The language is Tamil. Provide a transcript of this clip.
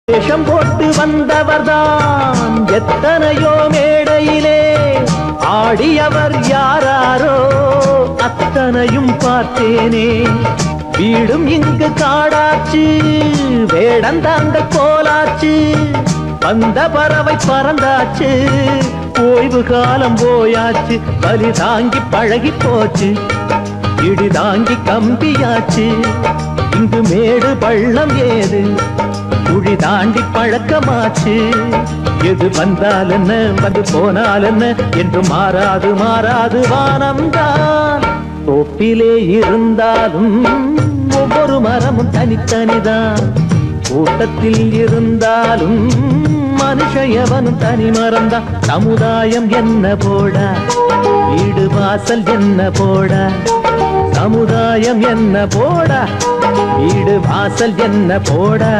வேஷம் போட்டு வந்தவர்தான் எத்தனையோ மேடையிலே ஆடியவர் யாராரோ அத்தனையும் பார்த்தேனே. வீடும் இங்கு காடாச்சு, வேடந்தாங்க கோலாச்சு, வந்த பறவை பறந்தாச்சு, ஓய்வு காலம் போயாச்சு. பலி தாங்கி பழகி போச்சு, இடி தாங்கி கம்பியாச்சு. இங்கு மேடு பள்ளம் ஏது, குழி தாண்டி பழக்கமாச்சு. எது வந்தால் என்ன வந்து போனால் என்ன என்று மாறாது மாறாது வானம்தான். தோப்பிலே இருந்தாலும் ஒவ்வொரு மரமும் தனித்தனிதான், கூட்டத்தில் இருந்தாலும் மனுஷ எவனும் தனி மரம்தான். சமுதாயம் என்ன போடா, வீடு வாசல் என்ன போடா, சமுதாயம் என்ன போடா, வீடு வாசல் என்ன போடா.